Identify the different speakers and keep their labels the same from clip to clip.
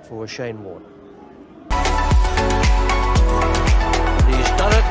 Speaker 1: for Shane Warne. And he's done it.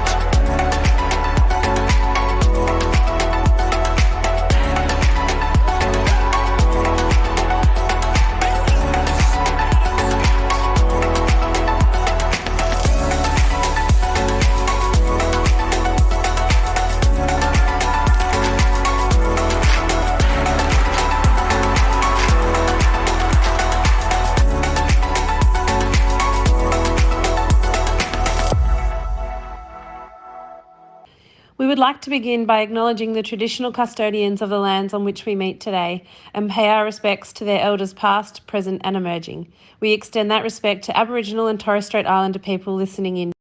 Speaker 2: We would like to begin by acknowledging the traditional custodians of the lands on which we meet today and pay our respects to their elders past, present and emerging. We extend that respect to Aboriginal and Torres Strait Islander people listening in.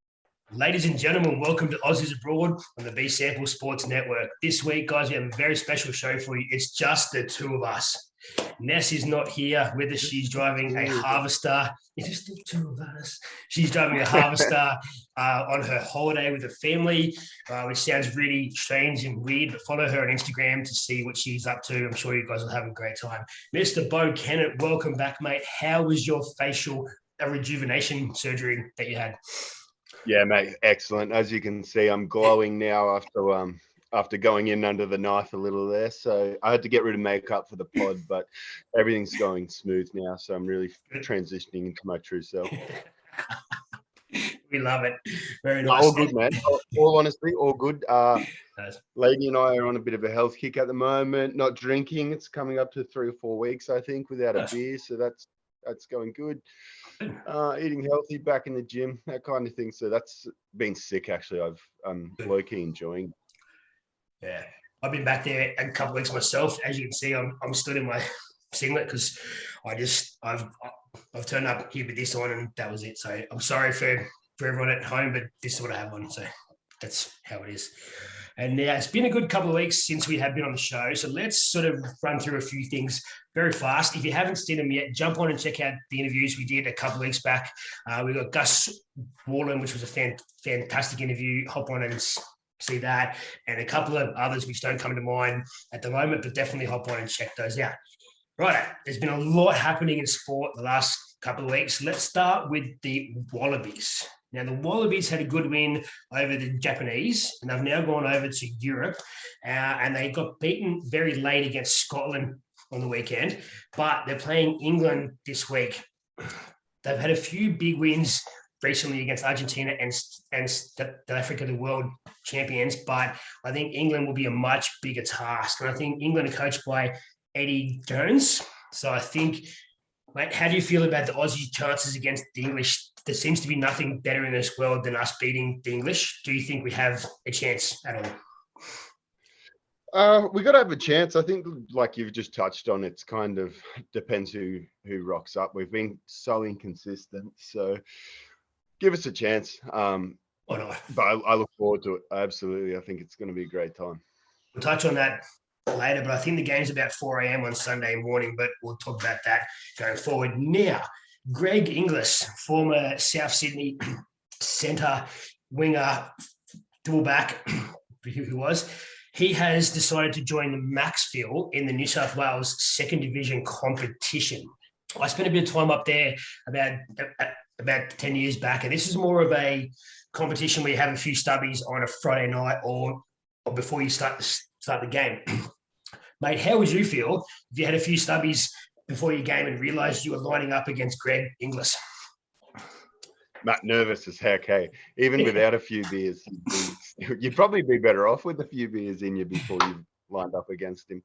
Speaker 3: Ladies and gentlemen, welcome to Aussies Abroad on the B Sample Sports Network. This week, guys, we have a very special show for you. It's just the two of us. Ness is not here with us. She's driving a Harvester. It is the two of us. She's driving a Harvester on her holiday with her family, which sounds really strange and weird, but follow her on Instagram to see what she's up to. I'm sure you guys will have a great time. Mr. Bo Kennett, welcome back, mate. How was your facial rejuvenation surgery that you had?
Speaker 4: Yeah, mate, excellent. As you can see, I'm glowing now after going in under the knife a little there. So I had to get rid of makeup for the pod, but everything's going smooth now. So I'm really transitioning into my true self.
Speaker 3: We love it. Very nice.
Speaker 4: All good, man. All honestly, all good. Lady and I are on a bit of a health kick at the moment. Not drinking. It's coming up to 3 or 4 weeks, I think, without a beer. So that's going good. Eating healthy, back in the gym, that kind of thing. So that's been sick, actually. I'm low-key enjoying.
Speaker 3: Yeah, I've been back there a couple of weeks myself. As you can see, I'm still in my singlet because I've turned up here with this on and that was it. So I'm sorry for everyone at home, but this is what I have on. So that's how it is. And yeah, it's been a good couple of weeks since we have been on the show. So let's sort of run through a few things very fast. If you haven't seen them yet, jump on and check out the interviews we did a couple of weeks back. We got Gus Wallen, which was a fantastic interview. Hop on and see that. And a couple of others which don't come to mind at the moment, but definitely hop on and check those out. Right, there's been a lot happening in sport the last couple of weeks. Let's start with the Wallabies. Now, the Wallabies had a good win over the Japanese, and they've now gone over to Europe, and they got beaten very late against Scotland on the weekend, but they're playing England this week. They've had a few big wins recently against Argentina and South Africa, the world champions, but I think England will be a much bigger task, and I think England are coached by Eddie Jones. So I think, mate, how do you feel about the Aussies' chances against the English? There seems to be nothing better in this world than us beating the English. Do you think we have a chance at
Speaker 4: all? We got to have a chance. I think, like you've just touched on, it's kind of depends who rocks up. We've been so inconsistent. So give us a chance. Why not? But I look forward to it. Absolutely. I think it's going to be a great time.
Speaker 3: We'll touch on that later, but I think the game's about 4 a.m. on Sunday morning, but we'll talk about that going forward. Now, Greg Inglis, former South Sydney centre, winger, fullback, he has decided to join the Maxfield in the New South Wales second division competition. I spent a bit of time up there about 10 years back, and this is more of a competition where you have a few stubbies on a Friday night or before you start the game. Mate, how would you feel if you had a few stubbies before your game and realised you were lining up against Greg Inglis?
Speaker 4: Matt, nervous as heck, hey. Even without a few beers, you'd probably be better off with a few beers in you before you lined up against him.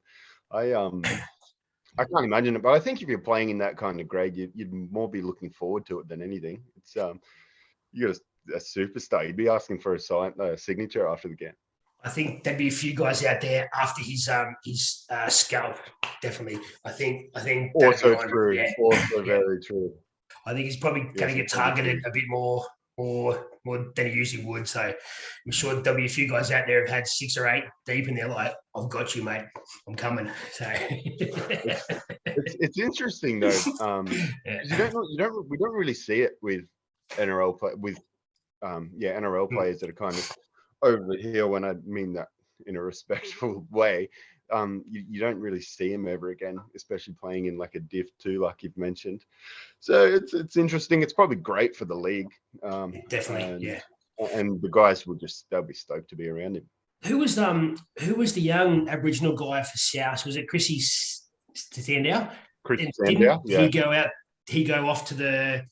Speaker 4: I can't imagine it, but I think if you're playing in that kind of grade, you'd more be looking forward to it than anything. It's you got a superstar. You'd be asking for a signature after the game.
Speaker 3: I think there'd be a few guys out there after his scalp. Definitely, I think.
Speaker 4: Also true. Yeah. Also very true.
Speaker 3: I think he's probably going to get targeted a bit more than he usually would. So I'm sure there'll be a few guys out there who've had 6 or 8 deep, and they're like, "I've got you, mate. I'm coming." So
Speaker 4: it's interesting though. We don't really see it with NRL NRL players that are kind of over the hill, and I mean that in a respectful way. you don't really see him ever again, especially playing in like a Div 2, like you've mentioned. So it's interesting. It's probably great for the league.
Speaker 3: Definitely,
Speaker 4: And the guys they'll be stoked to be around him.
Speaker 3: Who was the young Aboriginal guy for South? Was it Chrissy Standow?
Speaker 4: Chris
Speaker 3: And
Speaker 4: Sandow,
Speaker 3: didn't he go out? He go off to the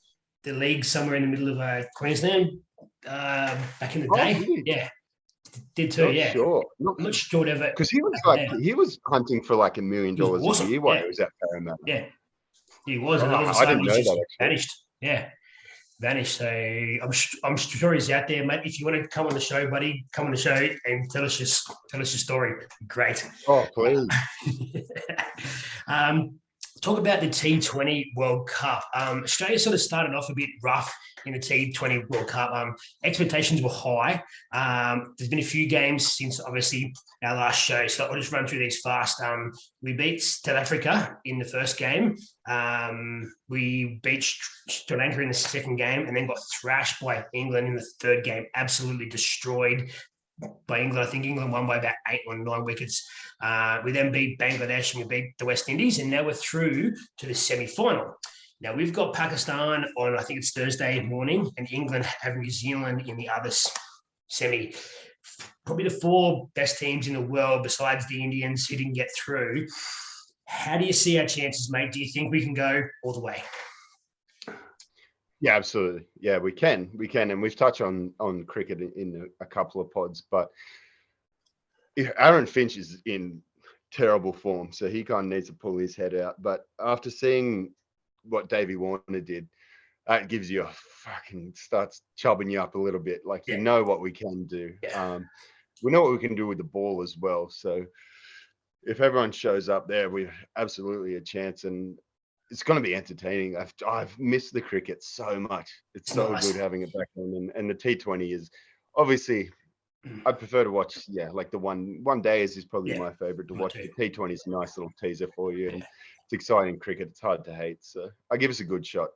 Speaker 3: league somewhere in the middle of Queensland back in the day. Did too.
Speaker 4: Not sure.
Speaker 3: I'm not sure whatever.
Speaker 4: Because he was hunting for like $1 million
Speaker 3: awesome.
Speaker 4: a year while he was at Parramatta.
Speaker 3: Yeah, he was. And
Speaker 4: Oh,
Speaker 3: all of a
Speaker 4: I
Speaker 3: sudden,
Speaker 4: didn't know
Speaker 3: he just
Speaker 4: that actually.
Speaker 3: vanished. Yeah. Vanished. So I'm sure he's out there, mate. If you want to come on the show, buddy, come on the show and tell us your story. Great.
Speaker 4: Oh, please.
Speaker 3: Talk about the T20 World Cup. Australia sort of started off a bit rough in the T20 World Cup. Expectations were high. There's been a few games since obviously our last show, so I'll just run through these fast. We beat South Africa in the first game. We beat Sri Lanka in the second game, and then got thrashed by England in the third game. Absolutely destroyed by England. I think England won by about 8 or 9 wickets. We then beat Bangladesh and we beat the West Indies, and now we're through to the semi-final. Now we've got Pakistan on, I think it's Thursday morning, and England have New Zealand in the other semi. Probably the 4 best teams in the world besides the Indians who didn't get through. How do you see our chances, mate? Do you think we can go all the way?
Speaker 4: Yeah, absolutely. Yeah, we can, and we've touched on cricket in a couple of pods. But Aaron Finch is in terrible form, so he kind of needs to pull his head out. But after seeing what Davey Warner did, that gives you starts chubbing you up a little bit. Like you know what we can do. We know what we can do with the ball as well. So if everyone shows up there, we've absolutely a chance, and it's going to be entertaining. I've missed the cricket so much. It's so nice. Good having it back on, and the T20 is obviously. I prefer to watch, like the one day is probably my favorite to watch. The T20 is a nice little teaser for you, and it's exciting cricket. It's hard to hate, so I give us a good shot.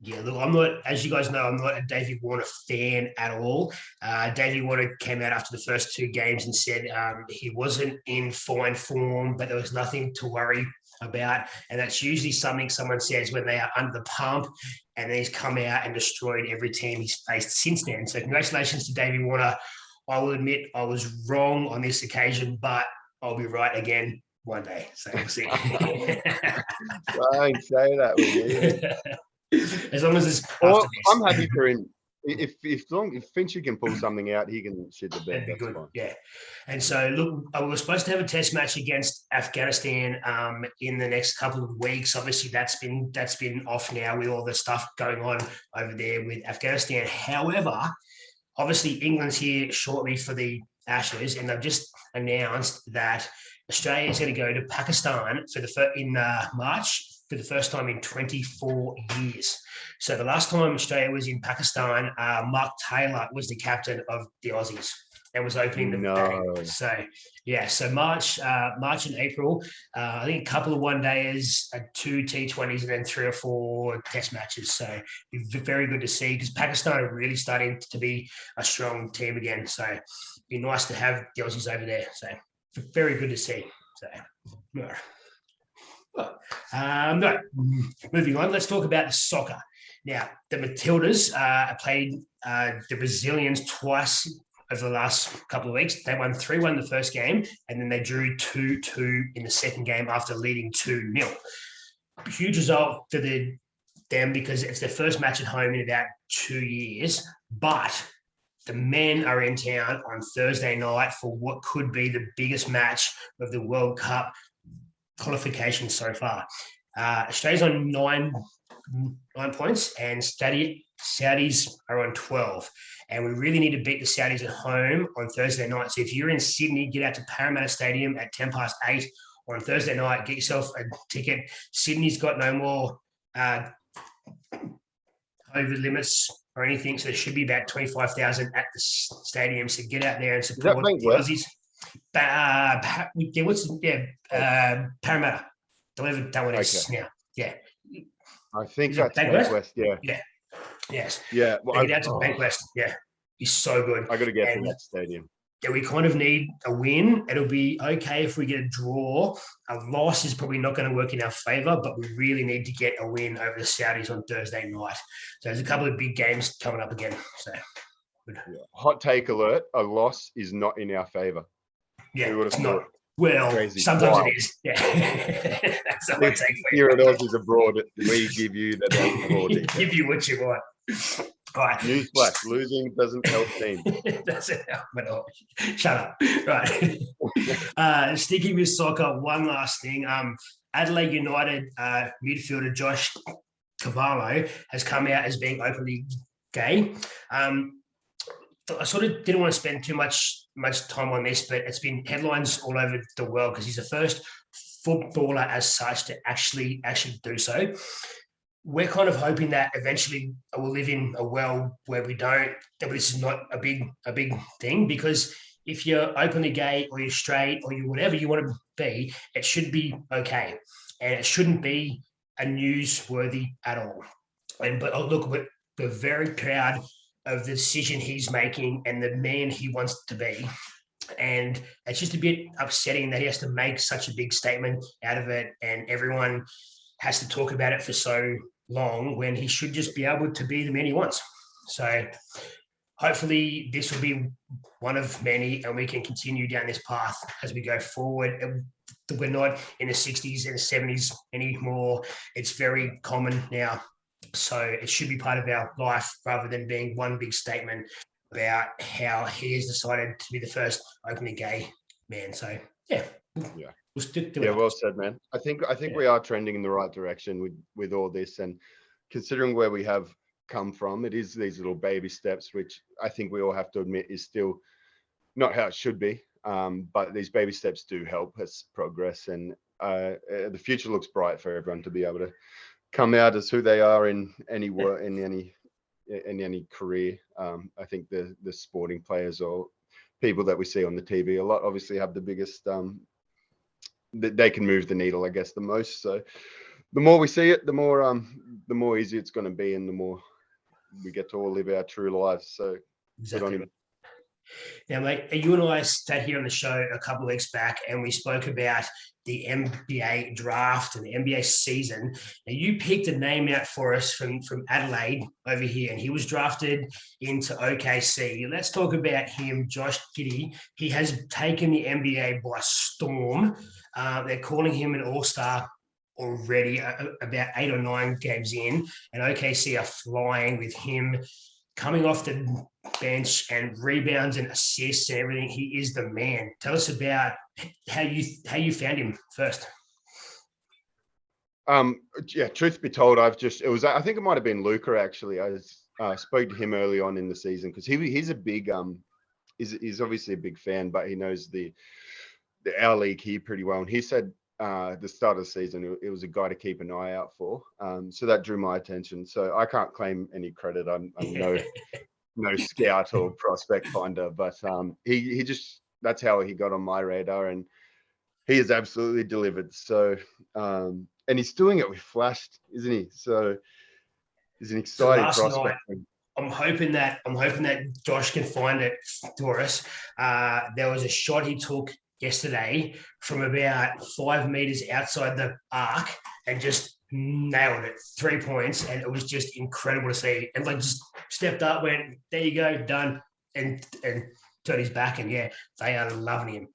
Speaker 3: Yeah, look, I'm not, as you guys know, I'm not a Davey Warner fan at all. Davey Warner came out after the first 2 games and said he wasn't in fine form, but there was nothing to worry about. And that's usually something someone says when they are under the pump, and then he's come out and destroyed every team he's faced since then. So congratulations to Davey Warner. I will admit I was wrong on this occasion, but I'll be right again one day. So we'll see.
Speaker 4: Don't say that with me.
Speaker 3: As long as it's
Speaker 4: I'm happy for him. If Finch can pull something out, he can shit the bed. That's
Speaker 3: good.
Speaker 4: Fine.
Speaker 3: Yeah. And so look, we were supposed to have a test match against Afghanistan in the next couple of weeks. Obviously, that's been off now with all the stuff going on over there with Afghanistan. However, obviously England's here shortly for the Ashes, and they've just announced that Australia is going to go to Pakistan in March for the first time in 24 years. So the last time Australia was in Pakistan, Mark Taylor was the captain of the Aussies and was opening the game. So March and April, I think a couple of one-dayers, 2 T20s, and then 3 or 4 test matches. So it'd be very good to see, because Pakistan are really starting to be a strong team again. So it'd be nice to have the Aussies over there. So very good to see. So moving on, let's talk about the soccer. Now, the Matildas played the Brazilians twice over the last couple of weeks. They won 3-1 the first game, and then they drew 2-2 in the second game after leading 2-0. Huge result for them, because it's their first match at home in about 2 years. But the men are in town on Thursday night for what could be the biggest match of the World Cup qualification so far. Australia's on 9 points, and Saudis are on 12. And we really need to beat the Saudis at home on Thursday night. So if you're in Sydney, get out to Parramatta Stadium at 8:10 on Thursday night. Get yourself a ticket. Sydney's got no more COVID limits or anything, so there should be about 25,000 at the stadium. So get out there and support the Aussies. Parramatta. Delivered that one is now. Yeah.
Speaker 4: I think that's Bankwest. Yeah.
Speaker 3: Yes.
Speaker 4: Yeah.
Speaker 3: Well, get out to Bankwest. Yeah. He's so good.
Speaker 4: I got to get to that stadium.
Speaker 3: that we kind of need a win. It'll be okay if we get a draw. A loss is probably not going to work in our favour, but we really need to get a win over the Saudis on Thursday night. So there's a couple of big games coming up again. So
Speaker 4: Hot take alert: a loss is not in our favour.
Speaker 3: yeah, it's not. Well,
Speaker 4: crazy.
Speaker 3: Sometimes
Speaker 4: Wild.
Speaker 3: it is. Yeah, that's a hot take.
Speaker 4: Here at Aussies abroad, we give you the abroad.
Speaker 3: Give you what you want. All right.
Speaker 4: Newsflash: losing doesn't help teams.
Speaker 3: Doesn't help at all. Shut up. Right. Sticking with soccer, one last thing. Adelaide United midfielder Josh Cavallo has come out as being openly gay. I sort of didn't want to spend too much time on this, but it's been headlines all over the world because he's the first footballer as such to actually do so. We're kind of hoping that eventually we'll live in a world where we don't, that this is not a big thing, because if you're openly gay or you're straight or you whatever you want to be, it should be okay. And it shouldn't be a newsworthy at all. But look, we're very proud of the decision he's making and the man he wants to be. And it's just a bit upsetting that he has to make such a big statement out of it and everyone has to talk about it for so long when he should just be able to be the man he wants. So hopefully this will be one of many and we can continue down this path as we go forward. We're not in the 60s and the 70s anymore. It's very common now. So it should be part of our life rather than being one big statement about how he has decided to be the first openly gay man. So yeah. We'll stick to it.
Speaker 4: Yeah, well said, man. I think we are trending in the right direction with all this, and considering where we have come from, it is these little baby steps, which I think we all have to admit is still not how it should be. But these baby steps do help us progress, and the future looks bright for everyone to be able to come out as who they are in any work, in any career. I think the sporting players or people that we see on the TV a lot obviously have the biggest they can move the needle, I guess, the most. So the more we see it, the more easy it's going to be, and the more we get to all live our true lives. So
Speaker 3: exactly. Now, mate, you and I sat here on the show a couple of weeks back and we spoke about the NBA draft and the NBA season. Now, you picked a name out for us from Adelaide over here, and he was drafted into OKC. Let's talk about him, Josh Giddey. He has taken the NBA by storm. They're calling him an all-star already, about 8 or 9 games in, and OKC are flying with him coming off the bench and rebounds and assists and everything. He is the man. Tell us about how you found him first.
Speaker 4: Yeah, truth be told, I think it might have been Luca actually. I spoke to him early on in the season because he's a big he's obviously a big fan, but he knows our league here pretty well. And he said the start of the season, it was a guy to keep an eye out for. So that drew my attention. So I can't claim any credit. I'm no scout or prospect finder, but he just, that's how he got on my radar, and he has absolutely delivered. So and he's doing it with flash, isn't he? So he's an exciting prospect.
Speaker 3: I'm hoping that Josh can find it for us. There was a shot he took yesterday from about 5 meters outside the arc and just nailed it, 3 points, and it was just incredible to see. And like just stepped up, went, there you go, done, and turned his back, and yeah, they are loving him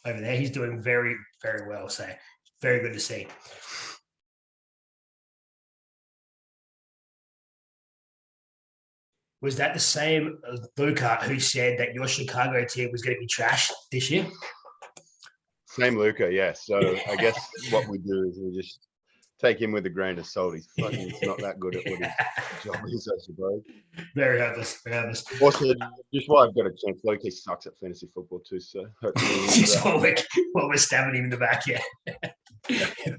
Speaker 3: over there. He's doing very, very well. So very good to see. Was that the same Luca who said that your Chicago team was going to be trash this year?
Speaker 4: Same Luca, yeah. So I guess what we do is we just take him with a grain of salt. He's not that good at what his job is, I suppose.
Speaker 3: Very hopeless.
Speaker 4: Also, just while I've got a chance, Loki sucks at fantasy football too. So hopefully
Speaker 3: while we're stabbing him in the back, yeah.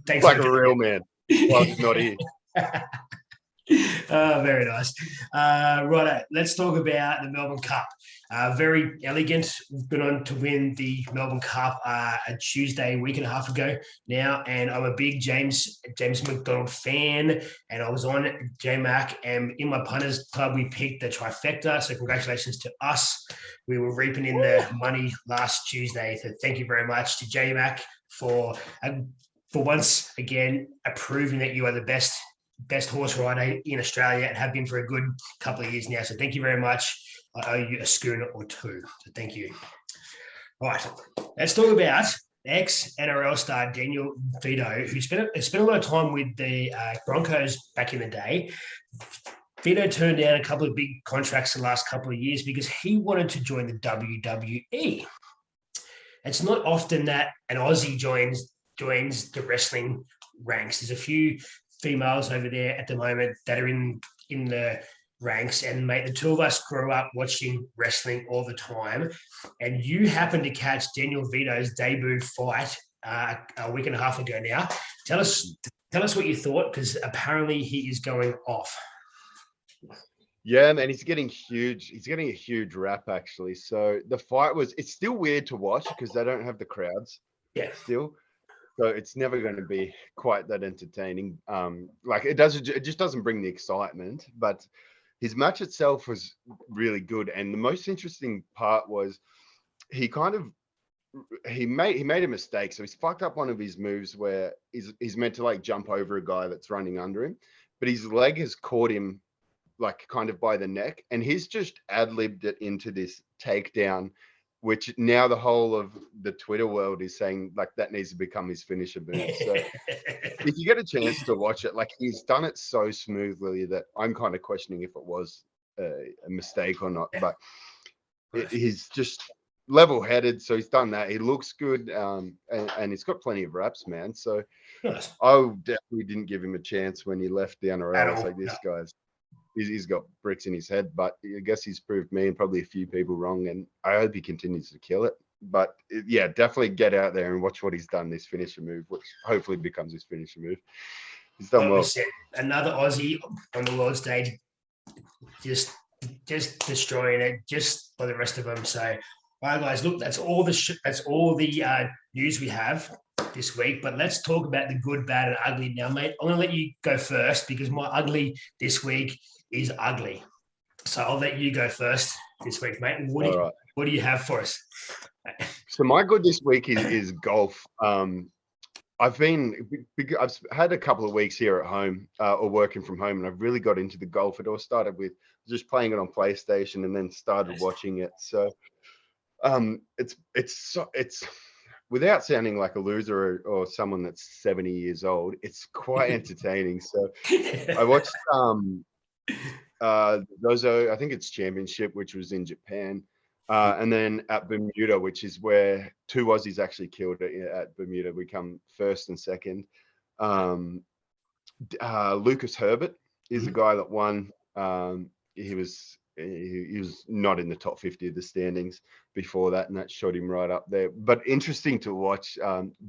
Speaker 3: Thanks
Speaker 4: like a real man. Well, he's not here.
Speaker 3: Very nice. Right, let's talk about the Melbourne Cup. Very elegant. We've been on to win the Melbourne Cup a Tuesday, week and a half ago now, and I'm a big James McDonald fan, and I was on JMac, and in my punters club we picked the trifecta. So congratulations to us. We were reaping in the money last Tuesday. So thank you very much to JMac for once again proving that you are the best horse rider in Australia and have been for a good couple of years now. So thank you very much. I owe you a schooner or two. So thank you. All right, let's talk about ex-NRL star Daniel Vito, who spent a lot of time with the Broncos back in the day. Vito turned down a couple of big contracts the last couple of years because he wanted to join the WWE. It's not often that an Aussie joins the wrestling ranks. There's a few females over there at the moment that are in the ranks, and mate, the two of us grew up watching wrestling all the time, and you happened to catch Daniel Vito's debut fight a week and a half ago now. Tell us what you thought, because apparently he is going off.
Speaker 4: Yeah, man, he's getting huge. He's getting a huge rap, actually. So the fight it's still weird to watch because they don't have the crowds.
Speaker 3: Yeah.
Speaker 4: Still. So it's never going to be quite that entertaining. It just doesn't bring the excitement, but his match itself was really good. And the most interesting part was he made a mistake. So he's fucked up one of his moves where he's meant to like jump over a guy that's running under him, but his leg has caught him like kind of by the neck, and he's just ad-libbed it into this takedown, which now the whole of the Twitter world is saying like that needs to become his finisher move. So if you get a chance to watch it, like he's done it so smoothly that I'm kind of questioning if it was a mistake or not. But he's just level-headed, so he's done that. He looks good, and he's got plenty of reps, man. So
Speaker 3: Nice.
Speaker 4: I definitely didn't give him a chance when he left the NRL. It's like this guy's. He's got bricks in his head, but I guess he's proved me and probably a few people wrong, and I hope he continues to kill it. But yeah, definitely get out there and watch what he's done, this finisher move, which hopefully becomes his finisher move. He's done well.
Speaker 3: Another Aussie on the world stage, just destroying it, just by the rest of them. So, all right, guys, look, that's all the news we have this week, but let's talk about the good, bad, and ugly now, mate. I'm going to let you go first because my ugly this week is ugly. So I'll let you go first this week, mate. What do you have for us?
Speaker 4: So my good this week is golf. I've had a couple of weeks here at home or working from home, and I've really got into the golf. It all started with just playing it on PlayStation and then started watching it. So it's without sounding like a loser or someone that's 70 years old, it's quite entertaining. So I watched I think it's Championship, which was in Japan, and then at Bermuda, which is where two Aussies actually killed it at Bermuda. We come first and second. Lucas Herbert is the guy that won. He was not in the top 50 of the standings before that, and that shot him right up there. But interesting to watch.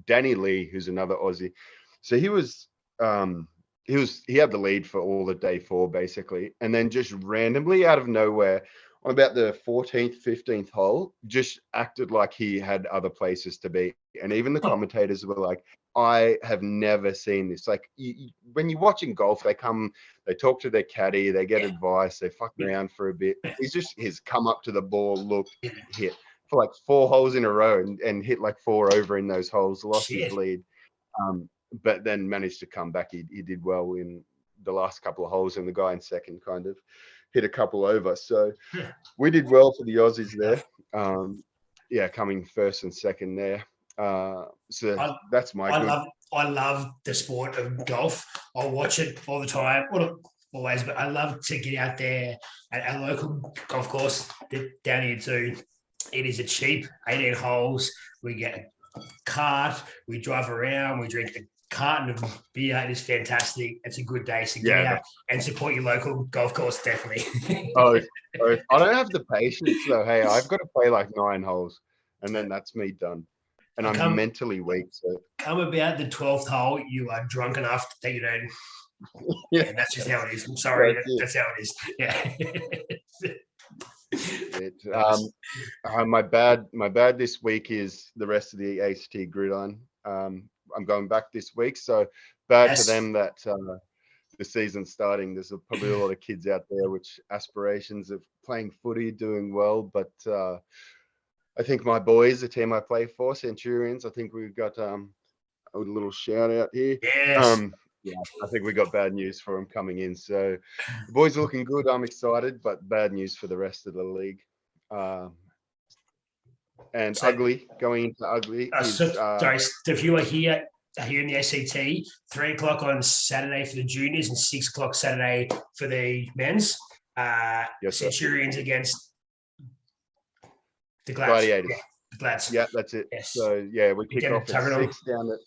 Speaker 4: Danny Lee, who's another Aussie, so he had the lead for all of day 4 basically, and then just randomly out of nowhere on about the 14th, 15th hole, just acted like he had other places to be. And even the commentators were like, I have never seen this. Like when you're watching golf, they talk to their caddy, they get advice, they fuck around for a bit. He's come up to the ball, looked, hit for like 4 holes in a row and hit like 4 over in those holes, lost his lead. But then managed to come back. He did well in the last couple of holes, and the guy in second kind of hit a couple over. So we did well for the Aussies there. Coming first and second there. So that's my good.
Speaker 3: I love the sport of golf. I watch it all the time. Well, not always, but I love to get out there at our local golf course down here too. It is a cheap 18 holes. We get a cart, we drive around, we drink a carton of beer. It is fantastic. It's a good day. So get out and support your local golf course, definitely.
Speaker 4: I don't have the patience though. Hey, I've got to play like 9 holes and then that's me done. And I'm mentally weak. So
Speaker 3: come about the 12th hole, you are drunk enough that you don't. Yeah, that's just how it is. I'm sorry. That's how it is. Yeah.
Speaker 4: My bad this week is the rest of the ACT gridiron. I'm going back this week, so bad for them that the season's starting. There's probably a lot of kids out there which aspirations of playing footy, doing well, but I think my boys, the team I play for, Centurions, I think we've got a little shout out here.
Speaker 3: Yes.
Speaker 4: Yeah, I think we got bad news for them coming in. So the boys are looking good. I'm excited, but bad news for the rest of the league. And
Speaker 3: So-
Speaker 4: ugly, going into ugly is
Speaker 3: sorry, if you are here in the ACT, 3 o'clock on Saturday for the juniors and 6 o'clock Saturday for the men's.
Speaker 4: Yes, sir.
Speaker 3: Centurions against the Glads.
Speaker 4: Gladiators.
Speaker 3: Yeah, the Glads.
Speaker 4: Yeah, that's it.
Speaker 3: Yes.
Speaker 4: So yeah, we kick
Speaker 3: Down
Speaker 4: off
Speaker 3: at
Speaker 4: at
Speaker 3: Tyrrell.
Speaker 4: 6 down at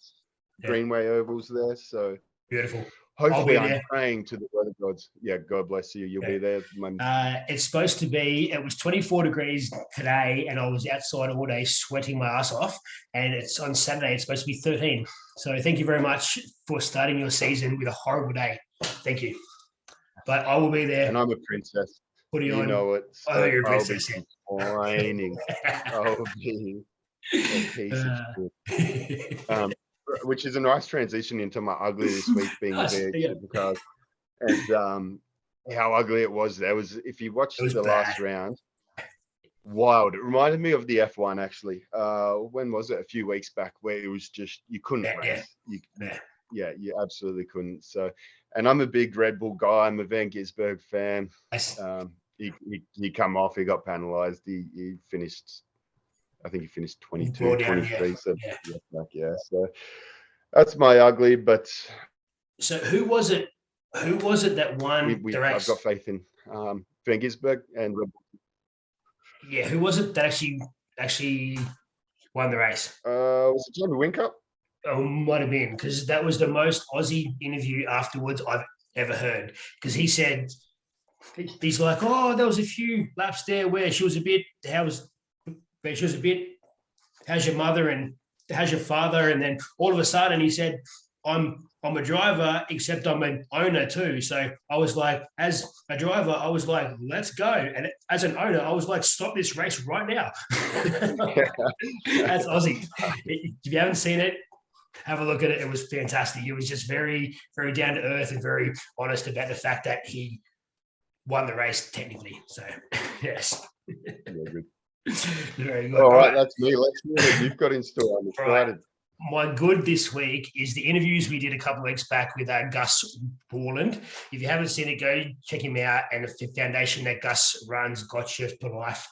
Speaker 3: Yeah.
Speaker 4: Greenway Ovals there. So
Speaker 3: Beautiful.
Speaker 4: hopefully I'm
Speaker 3: there.
Speaker 4: praying to the weather gods. Yeah, God bless you. You'll be there.
Speaker 3: It's supposed to be, it was 24 degrees today, and I was outside all day sweating my ass off. And it's on Saturday, it's supposed to be 13. So thank you very much for starting your season with a horrible day. Thank you. But I will be there.
Speaker 4: And I'm a princess.
Speaker 3: Putting
Speaker 4: You
Speaker 3: on.
Speaker 4: know it. So
Speaker 3: Oh, you're a
Speaker 4: I'll
Speaker 3: princess.
Speaker 4: be complaining. I'll be a piece of shit. Which is a nice transition into my ugly this week being
Speaker 3: Nice,
Speaker 4: a
Speaker 3: yeah.
Speaker 4: because and how ugly it was. There was, if you watched the last round, wild. It reminded me of the F1 actually. When was it? A few weeks back, where it was just you couldn't race. You absolutely couldn't. So, and I'm a big Red Bull guy. I'm a Van Gisbergen fan.
Speaker 3: Nice.
Speaker 4: He come off. He got penalised. He finished. I think he finished 22,
Speaker 3: Well down,
Speaker 4: 23.
Speaker 3: yeah.
Speaker 4: So
Speaker 3: Yeah.
Speaker 4: So that's my ugly. But
Speaker 3: So who was it that won the race?
Speaker 4: I've got faith in Van Gisbergen and Red Bull.
Speaker 3: Yeah, who was it that actually won the race?
Speaker 4: Was it Jamie Whincup?
Speaker 3: Oh, might have been, because that was the most Aussie interview afterwards I've ever heard. Because he said, he's like, oh, there was a few laps there where she was a bit, how's your mother and how's your father? And then all of a sudden he said, I'm a driver, except I'm an owner too. So I was like, as a driver, I was like, let's go. And as an owner, I was like, stop this race right now. That's Aussie. If you haven't seen it, have a look at it. It was fantastic. It was just very, very down to earth and very honest about the fact that he won the race technically. So, yes.
Speaker 4: Yeah, good.
Speaker 3: Very good.
Speaker 4: All right, that's me. Let's hear what you've got in store. I'm excited.
Speaker 3: My good this week is the interviews we did a couple of weeks back with Gus Borland. If you haven't seen it, go check him out. And the foundation that Gus runs, Gotcha for Life,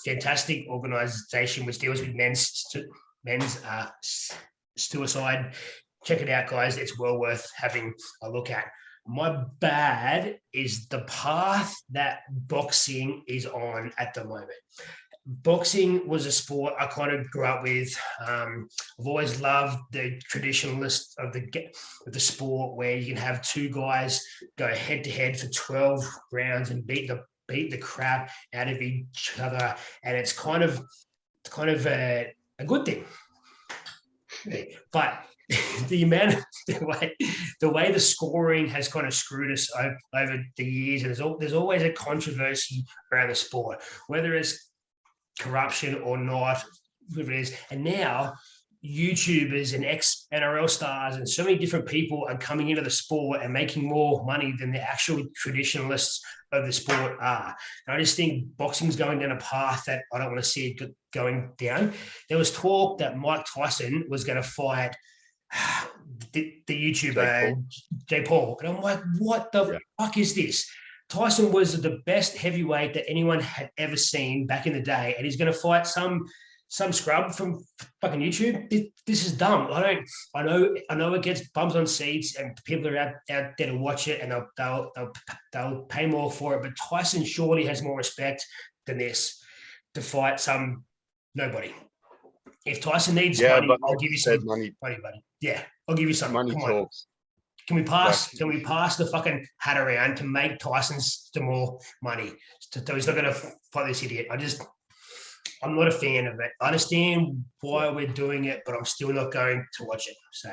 Speaker 3: fantastic organisation which deals with men's suicide. Check it out, guys. It's well worth having a look at. My bad is the path that boxing is on at the moment. Boxing was a sport I kind of grew up with. I've always loved the traditionalist of the sport, where you can have two guys go head to head for 12 rounds and beat the crap out of each other, and it's kind of a good thing. But the way the scoring has kind of screwed us over the years, and there's always a controversy around the sport, whether it's corruption or not, whatever it is. And now YouTubers and ex-NRL stars and so many different people are coming into the sport and making more money than the actual traditionalists of the sport are. And I just think boxing's going down a path that I don't want to see it going down. There was talk that Mike Tyson was going to fight the YouTuber Jake Paul. And I'm like, what the fuck is this? Tyson was the best heavyweight that anyone had ever seen back in the day, and he's going to fight some scrub from fucking YouTube. This is dumb. I know it gets bums on seats, and people are out there to watch it, and they'll pay more for it. But Tyson surely has more respect than this to fight some nobody. If Tyson needs money, I'll give you some money, buddy. Yeah, I'll give you some
Speaker 4: money.
Speaker 3: Come
Speaker 4: talks.
Speaker 3: Can we pass the fucking hat around to make Tyson some more money? So he's not going to fight this idiot. I'm not a fan of it. I understand why we're doing it, but I'm still not going to watch it. So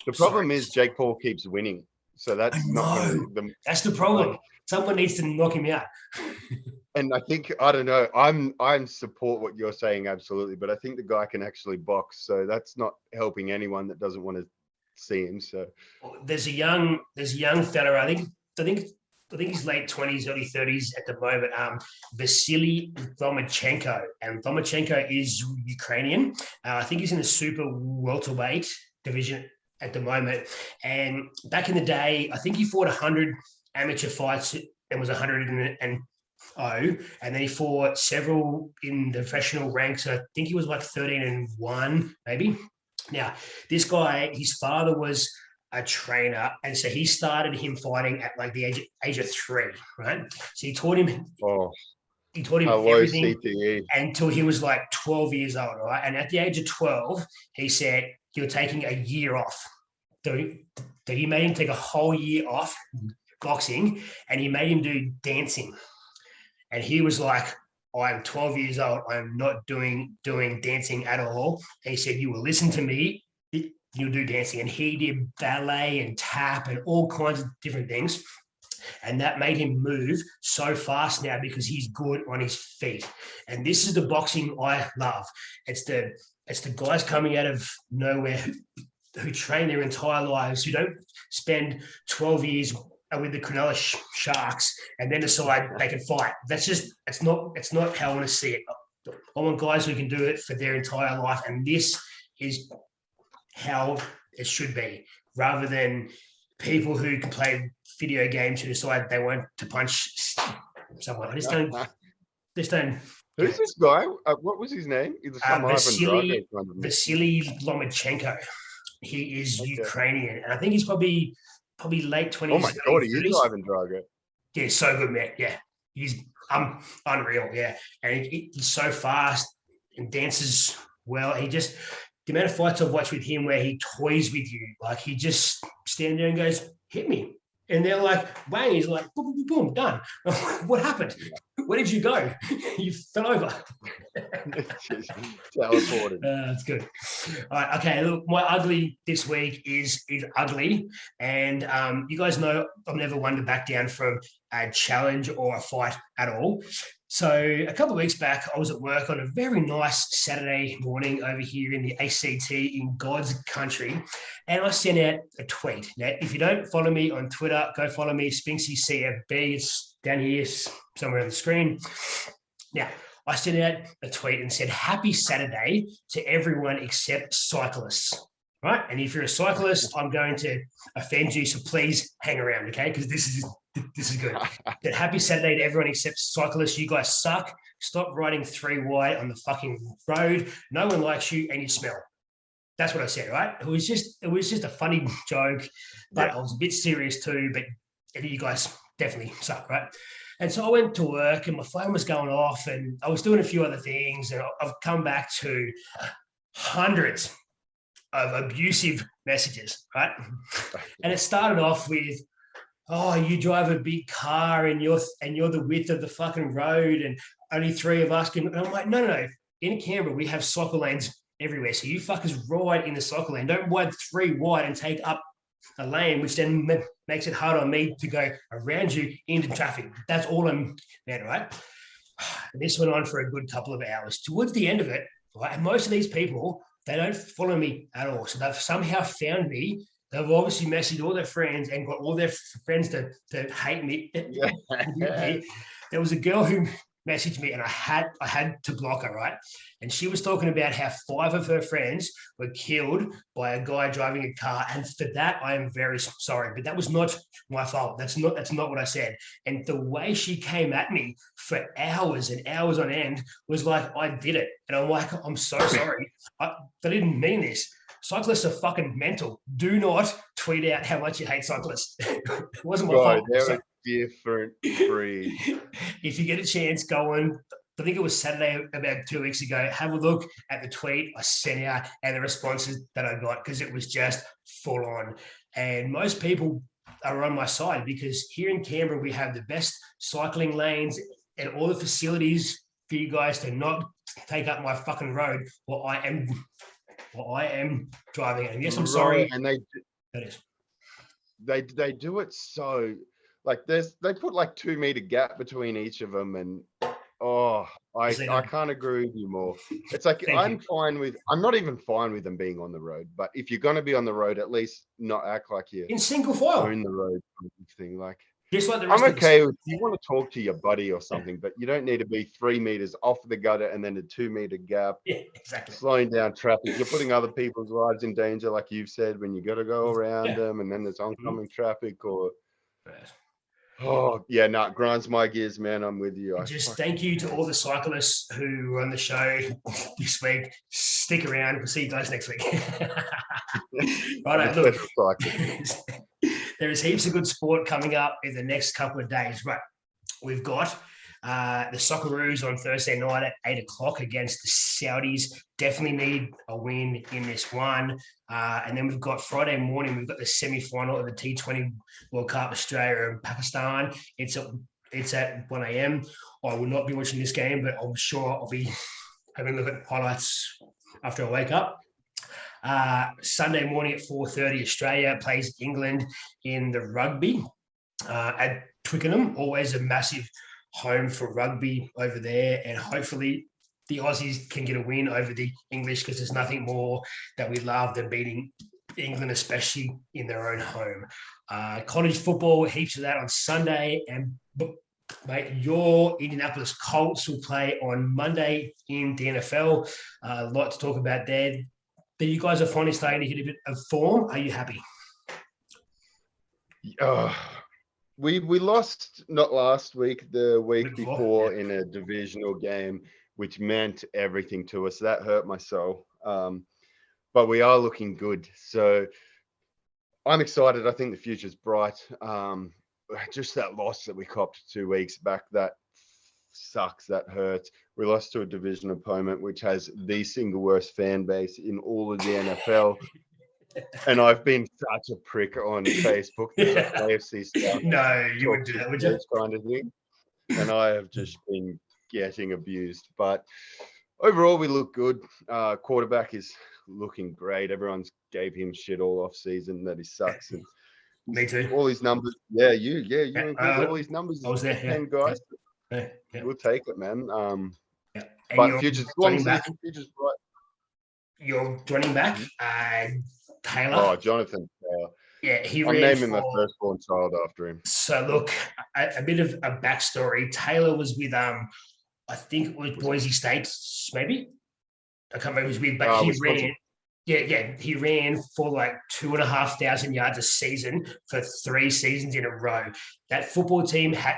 Speaker 4: the problem is Jake Paul keeps winning. So that's not going to be
Speaker 3: that's the problem.
Speaker 4: Like,
Speaker 3: someone needs to knock him out.
Speaker 4: and I think, I don't know, I'm support what you're saying, absolutely, but I think the guy can actually box, so that's not helping anyone that doesn't want to see him. So
Speaker 3: there's a young fella, I think he's late 20s, early 30s at the moment, Vasily Lomachenko, and Lomachenko is Ukrainian. I think he's in the super welterweight division at the moment, and back in the day, I think he fought 100 amateur fights and was 100 and then he fought several in the professional ranks. I think he was like 13-1, maybe. Now, this guy, his father was a trainer, and so he started him fighting at like the age of 3, right? So he taught him everything
Speaker 4: CTE.
Speaker 3: until he was like 12 years old, right? And at the age of 12, he said you're taking a year off. So he made him take a whole year off boxing, and he made him do dancing. And he was like, I'm 12 years old. I'm not doing dancing at all. And he said, you will listen to me. You'll do dancing. And he did ballet and tap and all kinds of different things. And that made him move so fast now because he's good on his feet. And this is the boxing I love. It's the guys coming out of nowhere who train their entire lives, who don't spend 12 years with the Cronulla Sharks and then decide they can fight. It's not how I want to see it. I want guys who can do it for their entire life, and this is how it should be, rather than people who can play video games who decide they want to punch someone. I just don't.
Speaker 4: Who's this guy? What was his name?
Speaker 3: Vasily Lomachenko. He is Ukrainian, and I think he's probably late 20s.
Speaker 4: Oh my God, he is Ivan Drago.
Speaker 3: Yeah, so good, man. Yeah, he's unreal. Yeah, and he's so fast and dances well. The amount of fights I've watched with him where he toys with you, like he just stands there and goes, "Hit me," and they're like, "Bang!" He's like, "Boom, boom, boom, done." What happened? Where did you go? You fell over.
Speaker 4: Teleported.
Speaker 3: That's good. All right, okay. Look, my ugly this week is ugly, and you guys know I'm never one to back down from a challenge or a fight at all. So a couple of weeks back, I was at work on a very nice Saturday morning over here in the ACT in God's country, and I sent out a tweet. Now, if you don't follow me on Twitter, go follow me, Spinksy CFB. It's down here somewhere on the screen. Now, I sent out a tweet and said, "Happy Saturday to everyone except cyclists." Right? And if you're a cyclist, I'm going to offend you, so please hang around, okay? Because this is good. But happy Saturday to everyone except cyclists. You guys suck. Stop riding 3 wide on the fucking road. No one likes you, and you smell. That's what I said, right? It was just a funny joke, but I was a bit serious too. But you guys definitely suck, right? And so I went to work, and my phone was going off, and I was doing a few other things, and I've come back to hundreds of abusive messages, right? And it started off with, "Oh, you drive a big car and you're the width of the fucking road, and only 3 of us can." And I'm like, no. In Canberra, we have cycle lanes everywhere. So you fuckers ride in the cycle lane. Don't ride 3 wide and take up a lane, which then makes it hard on me to go around you into traffic. That's all I'm at, right? And this went on for a good couple of hours. Towards the end of it, right, and most of these people, they don't follow me at all. So they've somehow found me. They've obviously messaged all their friends and got all their friends to hate me. There was a girl who messaged me, and I had to block her, right? And she was talking about how 5 of her friends were killed by a guy driving a car. And for that, I am very sorry, but that was not my fault. That's not what I said. And the way she came at me for hours and hours on end was like, I did it. And I'm like, I'm so sorry. I didn't mean this. Cyclists are fucking mental. Do not tweet out how much you hate cyclists. It wasn't my fault.
Speaker 4: They're a different breed.
Speaker 3: If you get a chance, go on. I think it was Saturday about 2 weeks ago. Have a look at the tweet I sent out and the responses that I got, because it was just full on. And most people are on my side, because here in Canberra, we have the best cycling lanes and all the facilities for you guys to not take up my fucking road while I am driving it. And yes, I'm sorry.
Speaker 4: And they do it so like they put like 2 meter gap between each of them, and I can't agree with you more. It's like I'm not even fine with them being on the road, but if you're gonna be on the road, at least not act like you
Speaker 3: in single file.
Speaker 4: own the road thing. Like
Speaker 3: Just like the rest
Speaker 4: I'm
Speaker 3: of
Speaker 4: okay if you want to talk to your buddy or something, but you don't need to be 3 meters off the gutter and then a 2 meter gap.
Speaker 3: Yeah, exactly.
Speaker 4: Slowing down traffic. You're putting other people's lives in danger, like you've said, when you got to go around them, and then there's oncoming traffic. Or it grinds my gears, man. I'm with you.
Speaker 3: Just thank you to all the cyclists who were on the show this week. Stick around. We'll see you guys next week. Right, look, there is heaps of good sport coming up in the next couple of days. Right, we've got the Socceroos on Thursday night at 8 o'clock against the Saudis. Definitely need a win in this one. And then we've got Friday morning, we've got the semi-final of the T20 World Cup, Australia and Pakistan. It's at 1 a.m. I will not be watching this game, but I'm sure I'll be having a look at highlights after I wake up. Sunday morning at 4:30, Australia plays England in the rugby at Twickenham. Always a massive home for rugby over there, and hopefully the Aussies can get a win over the English, because there's nothing more that we love than beating England, especially in their own home. College football, heaps of that on Sunday, and mate, your Indianapolis Colts will play on Monday in the NFL. A lot to talk about there. You guys are finally starting to hit a bit of form. Are you happy?
Speaker 4: We lost not last week, the week before in a divisional game, which meant everything to us. That hurt my soul. But we are looking good. So I'm excited. I think the future's bright. Just that loss that we copped 2 weeks back, that sucks. That hurts. We lost to a division opponent, which has the single worst fan base in all of the NFL. And I've been such a prick on Facebook. AFC stuff.
Speaker 3: No, you wouldn't do that, would you?
Speaker 4: Kind of thing. And I have just been getting abused. But overall, we look good. Quarterback is looking great. Everyone's gave him shit all off season that he sucks. And
Speaker 3: me too.
Speaker 4: All his numbers. Yeah, you include all his numbers.
Speaker 3: I was there.
Speaker 4: 10 guys.
Speaker 3: Yeah.
Speaker 4: We'll take it, man.
Speaker 3: And
Speaker 4: but future's bright.
Speaker 3: You're running back, Taylor.
Speaker 4: Oh, Jonathan Taylor.
Speaker 3: Yeah,
Speaker 4: I'm naming my firstborn child after him.
Speaker 3: So look, a bit of a backstory. Taylor was with I think it was Boise State, maybe. I can't remember who he was with, but he ran. Yeah, he ran for like 2,500 yards a season for 3 seasons in a row. That football team had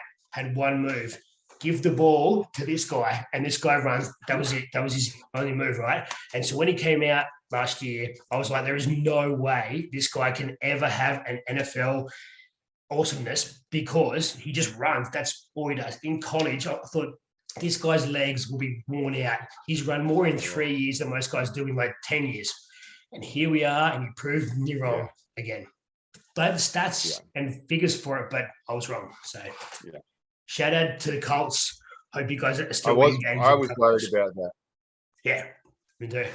Speaker 3: one move: give the ball to this guy, and this guy runs. That was it. That was his only move, right? And so when he came out last year, I was like, there is no way this guy can ever have an NFL awesomeness, because he just runs. That's all he does. In college, I thought this guy's legs will be worn out. He's run more in 3 years than most guys do in like 10 years. And here we are, and you proved me wrong again. But I had the stats and figures for it, but I was wrong. So shout out to the Colts. Hope you guys are still winning games.
Speaker 4: I was worried about that.
Speaker 3: Yeah, me too.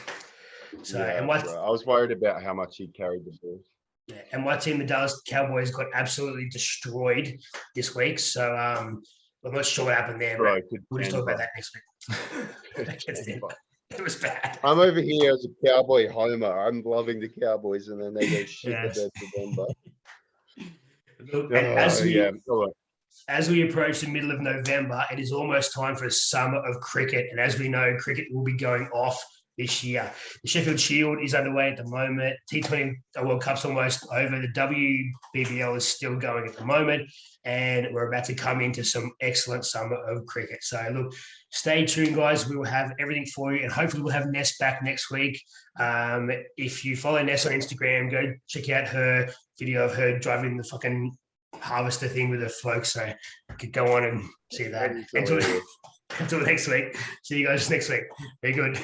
Speaker 3: So
Speaker 4: I was worried about how much he carried the ball.
Speaker 3: Yeah, and my team, the Dallas Cowboys, got absolutely destroyed this week. So I'm not sure what happened there, but we'll just talk about that next week. It was bad.
Speaker 4: I'm over here as a Cowboy homer. I'm loving the Cowboys, and then they go shit the bed to Denver.
Speaker 3: As we approach the middle of November, it is almost time for a summer of cricket. And as we know, cricket will be going off this year. The Sheffield Shield is underway at the moment. T20 World Cup's almost over. The WBBL is still going at the moment. And we're about to come into some excellent summer of cricket. So, look, stay tuned, guys. We will have everything for you. And hopefully we'll have Ness back next week. If you follow Ness on Instagram, go check out her video of her driving the fucking harvester thing with her folks. So you could go on and see that. Until next week. See you guys next week. Very good.